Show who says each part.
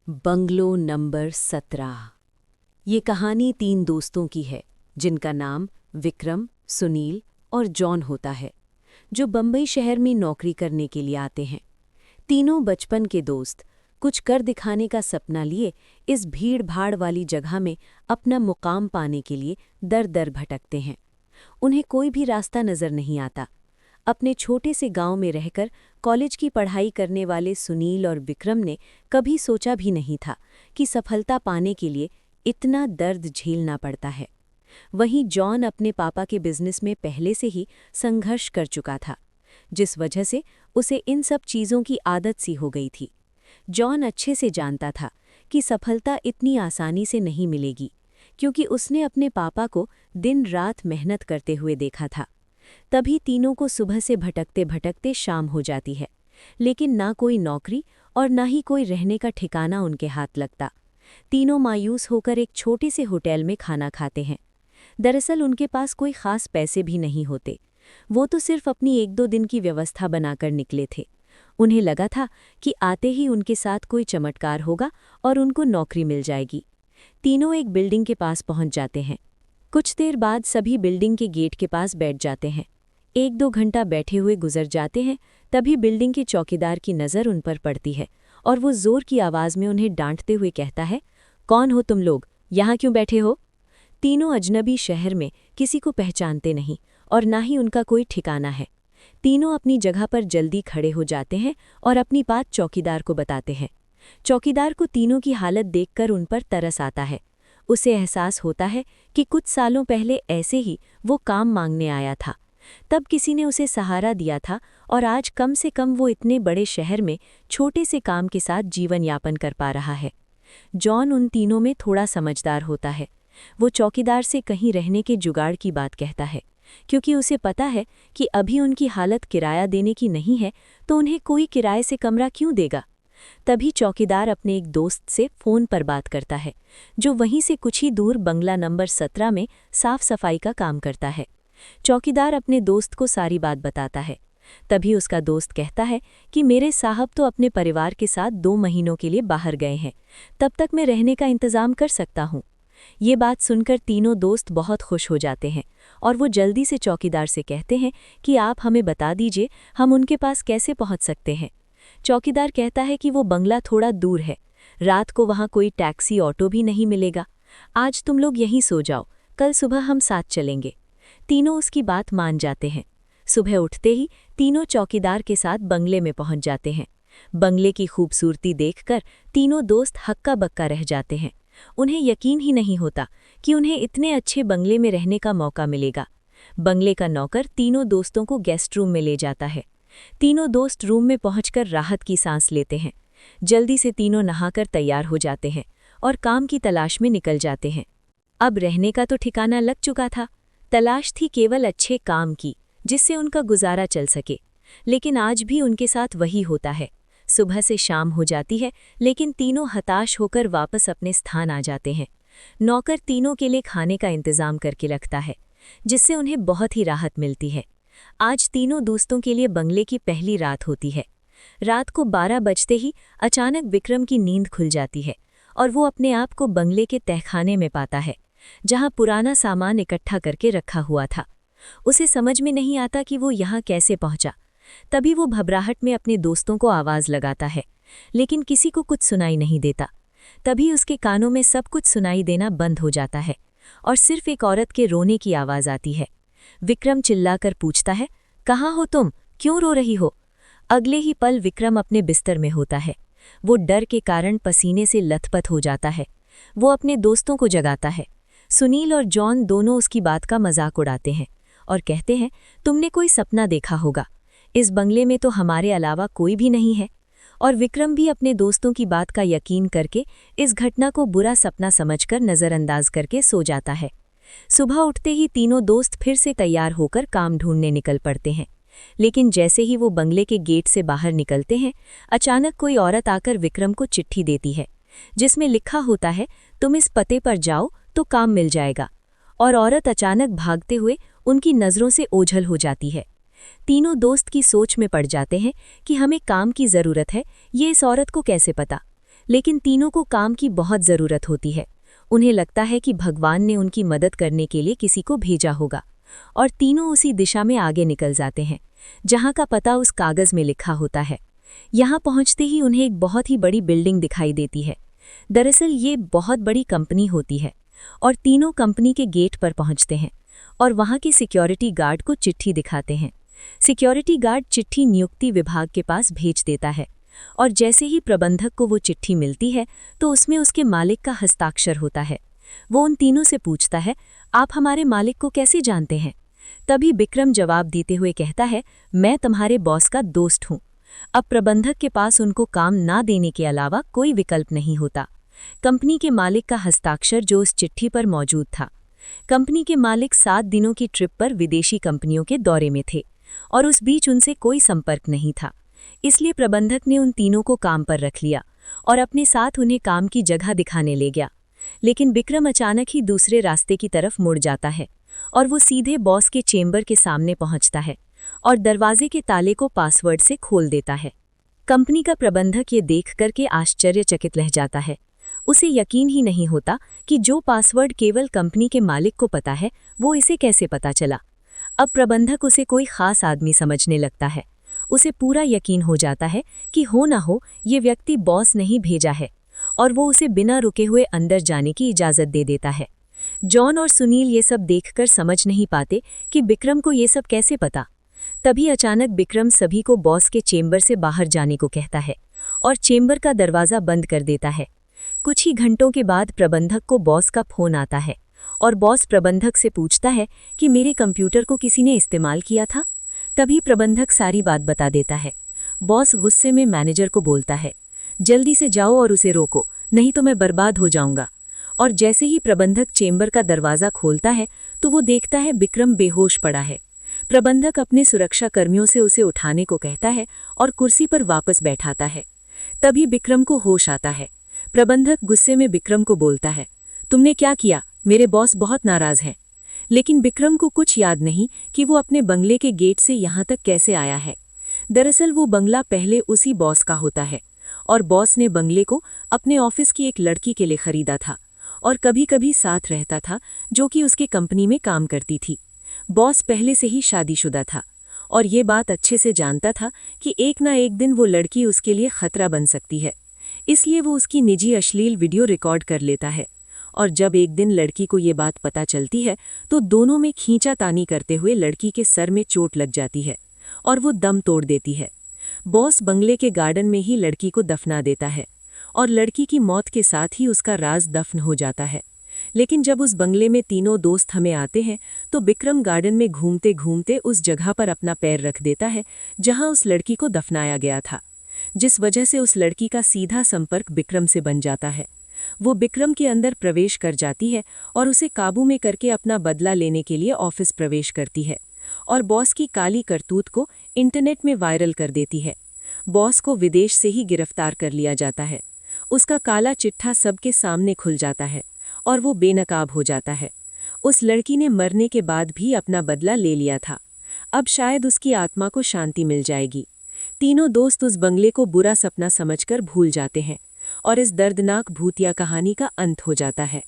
Speaker 1: Bungalow number 17। ये कहानी 3 दोस्तों की है जिनका नाम विक्रम, सुनील और जॉन होता है, जो बंबई शहर में नौकरी करने के लिए आते हैं। तीनों बचपन के दोस्त कुछ कर दिखाने का सपना लिए इस भीड़-भाड़ वाली जगह में अपना मुकाम पाने के लिए दर-दर भटकते हैं। उन्हें कोई भी रास्ता नजर नहीं आता। अपने छोटे से गांव में रहकर कॉलेज की पढ़ाई करने वाले सुनील और विक्रम ने कभी सोचा भी नहीं था कि सफलता पाने के लिए इतना दर्द झेलना पड़ता है। वहीं जॉन अपने पापा के बिजनेस में पहले से ही संघर्ष कर चुका था, जिस वजह से उसे इन सब चीज़ों की आदत सी हो गई थी। जॉन अच्छे से जानता था कि सफलता इतनी आसानी से नहीं मिलेगी, क्योंकि उसने अपने पापा को दिन रात मेहनत करते हुए देखा था। तभी तीनों को सुबह से भटकते भटकते शाम हो जाती है, लेकिन ना कोई नौकरी और ना ही कोई रहने का ठिकाना उनके हाथ लगता। तीनों मायूस होकर एक छोटे से होटल में खाना खाते हैं। दरअसल उनके पास कोई खास पैसे भी नहीं होते। वो तो सिर्फ अपनी 1-2 दिन की व्यवस्था बनाकर निकले थे। उन्हें लगा था कि आते ही उनके साथ कोई चमत्कार होगा और उनको नौकरी मिल जाएगी। तीनों एक बिल्डिंग के पास पहुंच जाते हैं। कुछ देर बाद सभी बिल्डिंग के गेट के पास बैठ जाते हैं। 1-2 घंटा बैठे हुए गुजर जाते हैं, तभी बिल्डिंग के चौकीदार की नज़र उन पर पड़ती है और वो जोर की आवाज़ में उन्हें डांटते हुए कहता है, कौन हो तुम लोग, यहाँ क्यों बैठे हो? तीनों अजनबी शहर में किसी को पहचानते नहीं और ना ही उनका कोई ठिकाना है। तीनों अपनी जगह पर जल्दी खड़े हो जाते हैं और अपनी बात चौकीदार को बताते हैं। चौकीदार को तीनों की हालत देखकर उन पर तरस आता है। उसे एहसास होता है कि कुछ सालों पहले ऐसे ही वो काम मांगने आया था। तब किसी ने उसे सहारा दिया था और आज कम से कम वो इतने बड़े शहर में छोटे से काम के साथ जीवन यापन कर पा रहा है। जॉन उन तीनों में थोड़ा समझदार होता है। वो चौकीदार से कहीं रहने के जुगाड़ की बात कहता है, क्योंकि उसे पता है कि अभी उनकी हालत किराया देने की नहीं है, तो उन्हें कोई किराए से कमरा क्यों देगा। तभी चौकीदार अपने एक दोस्त से फ़ोन पर बात करता है, जो वहीं से कुछ ही दूर बंगला नंबर 17 में साफ सफाई का काम करता है। चौकीदार अपने दोस्त को सारी बात बताता है। तभी उसका दोस्त कहता है कि मेरे साहब तो अपने परिवार के साथ 2 महीनों के लिए बाहर गए हैं, तब तक मैं रहने का इंतज़ाम कर सकता हूँ। ये बात सुनकर तीनों दोस्त बहुत खुश हो जाते हैं और वो जल्दी से चौकीदार से कहते हैं कि आप हमें बता दीजिए, हम उनके पास कैसे पहुँच सकते हैं। चौकीदार कहता है कि वो बंगला थोड़ा दूर है, रात को वहाँ कोई टैक्सी ऑटो भी नहीं मिलेगा। आज तुम लोग यहीं सो जाओ, कल सुबह हम साथ चलेंगे। तीनों उसकी बात मान जाते हैं। सुबह उठते ही तीनों चौकीदार के साथ बंगले में पहुंच जाते हैं। बंगले की खूबसूरती देखकर तीनों दोस्त हक्का बक्का रह जाते हैं। उन्हें यकीन ही नहीं होता कि उन्हें इतने अच्छे बंगले में रहने का मौका मिलेगा। बंगले का नौकर तीनों दोस्तों को गेस्ट रूम में ले जाता है। तीनों दोस्त रूम में पहुंचकर राहत की सांस लेते हैं। जल्दी से तीनों नहाकर तैयार हो जाते हैं और काम की तलाश में निकल जाते हैं। अब रहने का तो ठिकाना लग चुका था, तलाश थी केवल अच्छे काम की जिससे उनका गुजारा चल सके। लेकिन आज भी उनके साथ वही होता है। सुबह से शाम हो जाती है, लेकिन तीनों हताश होकर वापस अपने स्थान आ जाते हैं। नौकर तीनों के लिए खाने का इंतजाम करके रखता है, जिससे उन्हें बहुत ही राहत मिलती है। आज तीनों दोस्तों के लिए बंगले की पहली रात होती है। रात को 12 बजते ही अचानक विक्रम की नींद खुल जाती है और वो अपने आप को बंगले के तहखाने में पाता है, जहां पुराना सामान इकट्ठा करके रखा हुआ था। उसे समझ में नहीं आता कि वो यहाँ कैसे पहुंचा। तभी वो घबराहट में अपने दोस्तों को आवाज़ लगाता है, लेकिन किसी को कुछ सुनाई नहीं देता। तभी उसके कानों में सब कुछ सुनाई देना बंद हो जाता है और सिर्फ एक औरत के रोने की आवाज़ आती है। विक्रम चिल्लाकर पूछता है, कहाँ हो तुम, क्यों रो रही हो? अगले ही पल विक्रम अपने बिस्तर में होता है। वो डर के कारण पसीने से लथपथ हो जाता है। वो अपने दोस्तों को जगाता है। सुनील और जॉन दोनों उसकी बात का मजाक उड़ाते हैं और कहते हैं, तुमने कोई सपना देखा होगा, इस बंगले में तो हमारे अलावा कोई भी नहीं है। और विक्रम भी अपने दोस्तों की बात का यकीन करके इस घटना को बुरा सपना समझकर नज़रअंदाज करके सो जाता है। सुबह उठते ही तीनों दोस्त फिर से तैयार होकर काम ढूंढने निकल पड़ते हैं। लेकिन जैसे ही वो बंगले के गेट से बाहर निकलते हैं, अचानक कोई औरत आकर विक्रम को चिट्ठी देती है, जिसमें लिखा होता है, तुम इस पते पर जाओ तो काम मिल जाएगा। और औरत अचानक भागते हुए उनकी नज़रों से ओझल हो जाती है। तीनों दोस्त की सोच में पड़ जाते हैं कि हमें काम की ज़रूरत है, ये इस औरत को कैसे पता। लेकिन तीनों को काम की बहुत ज़रूरत होती है। उन्हें लगता है कि भगवान ने उनकी मदद करने के लिए किसी को भेजा होगा, और तीनों उसी दिशा में आगे निकल जाते हैं जहां का पता उस कागज़ में लिखा होता है। यहां पहुंचते ही उन्हें एक बहुत ही बड़ी बिल्डिंग दिखाई देती है। दरअसल ये बहुत बड़ी कंपनी होती है, और तीनों कंपनी के गेट पर पहुंचते हैं और वहां के सिक्योरिटी गार्ड को चिट्ठी दिखाते हैं। सिक्योरिटी गार्ड चिट्ठी नियुक्ति विभाग के पास भेज देता है, और जैसे ही प्रबंधक को वो चिट्ठी मिलती है तो उसमें उसके मालिक का हस्ताक्षर होता है। वो उन तीनों से पूछता है, आप हमारे मालिक को कैसे जानते हैं? तभी विक्रम जवाब देते हुए कहता है, मैं तुम्हारे बॉस का दोस्त हूँ। अब प्रबंधक के पास उनको काम ना देने के अलावा कोई विकल्प नहीं होता। कंपनी के मालिक का हस्ताक्षर जो उस चिट्ठी पर मौजूद था। कंपनी के मालिक 7 दिनों की ट्रिप पर विदेशी कंपनियों के दौरे में थे, और उस बीच उनसे कोई संपर्क नहीं था। इसलिए प्रबंधक ने उन तीनों को काम पर रख लिया और अपने साथ उन्हें काम की जगह दिखाने ले गया। लेकिन विक्रम अचानक ही दूसरे रास्ते की तरफ मुड़ जाता है, और वो सीधे बॉस के चेंबर के सामने पहुंचता है और दरवाजे के ताले को पासवर्ड से खोल देता है। कंपनी का प्रबंधक ये देख करके आश्चर्यचकित रह जाता है। उसे यकीन ही नहीं होता कि जो पासवर्ड केवल कंपनी के मालिक को पता है, वो इसे कैसे पता चला। अब प्रबंधक उसे कोई खास आदमी समझने लगता है। उसे पूरा यकीन हो जाता है कि हो ना हो ये व्यक्ति बॉस नहीं भेजा है, और वो उसे बिना रुके हुए अंदर जाने की इजाज़त दे देता है। जॉन और सुनील ये सब देखकर समझ नहीं पाते कि विक्रम को ये सब कैसे पता। तभी अचानक विक्रम सभी को बॉस के चेंबर से बाहर जाने को कहता है और चेंबर का दरवाज़ा बंद कर देता है। कुछ ही घंटों के बाद प्रबंधक को बॉस का फ़ोन आता है, और बॉस प्रबंधक से पूछता है कि मेरे कंप्यूटर को किसी ने इस्तेमाल किया था। तभी प्रबंधक सारी बात बता देता है। बॉस गुस्से में मैनेजर को बोलता है, जल्दी से जाओ और उसे रोको, नहीं तो मैं बर्बाद हो जाऊंगा। और जैसे ही प्रबंधक चेंबर का दरवाज़ा खोलता है तो वो देखता है विक्रम बेहोश पड़ा है। प्रबंधक अपने सुरक्षा कर्मियों से उसे उठाने को कहता है और कुर्सी पर वापस बैठाता है। तभी विक्रम को होश आता है। प्रबंधक गुस्से में विक्रम को बोलता है, तुमने क्या किया? मेरे बॉस बहुत नाराज हैं। लेकिन विक्रम को कुछ याद नहीं कि वो अपने बंगले के गेट से यहाँ तक कैसे आया है। दरअसल वो बंगला पहले उसी बॉस का होता है, और बॉस ने बंगले को अपने ऑफिस की एक लड़की के लिए खरीदा था और कभी कभी साथ रहता था, जो कि उसके कंपनी में काम करती थी। बॉस पहले से ही शादीशुदा था और ये बात अच्छे से जानता था कि एक ना एक दिन वो लड़की उसके लिए खतरा बन सकती है। इसलिए वो उसकी निजी अश्लील वीडियो रिकॉर्ड कर लेता है, और जब एक दिन लड़की को ये बात पता चलती है तो दोनों में खींचातानी करते हुए लड़की के सर में चोट लग जाती है और वो दम तोड़ देती है। बॉस बंगले के गार्डन में ही लड़की को दफना देता है, और लड़की की मौत के साथ ही उसका राज दफन हो जाता है। लेकिन जब उस बंगले में तीनों दोस्त हमें आते हैं तो विक्रम गार्डन में घूमते घूमते उस जगह पर अपना पैर रख देता है जहां उस लड़की को दफनाया गया था, जिस वजह से उस लड़की का सीधा संपर्क विक्रम से बन जाता है। वो विक्रम के अंदर प्रवेश कर जाती है और उसे काबू में करके अपना बदला लेने के लिए ऑफिस प्रवेश करती है, और बॉस की काली करतूत को इंटरनेट में वायरल कर देती है। बॉस को विदेश से ही गिरफ्तार कर लिया जाता है। उसका काला चिट्ठा सबके सामने खुल जाता है और वो बेनकाब हो जाता है। उस लड़की ने मरने के बाद भी अपना बदला ले लिया था। अब शायद उसकी आत्मा को शांति मिल जाएगी। तीनों दोस्त उस बंगले को बुरा सपना समझकर भूल जाते हैं और इस दर्दनाक भूतिया कहानी का अंत हो जाता है।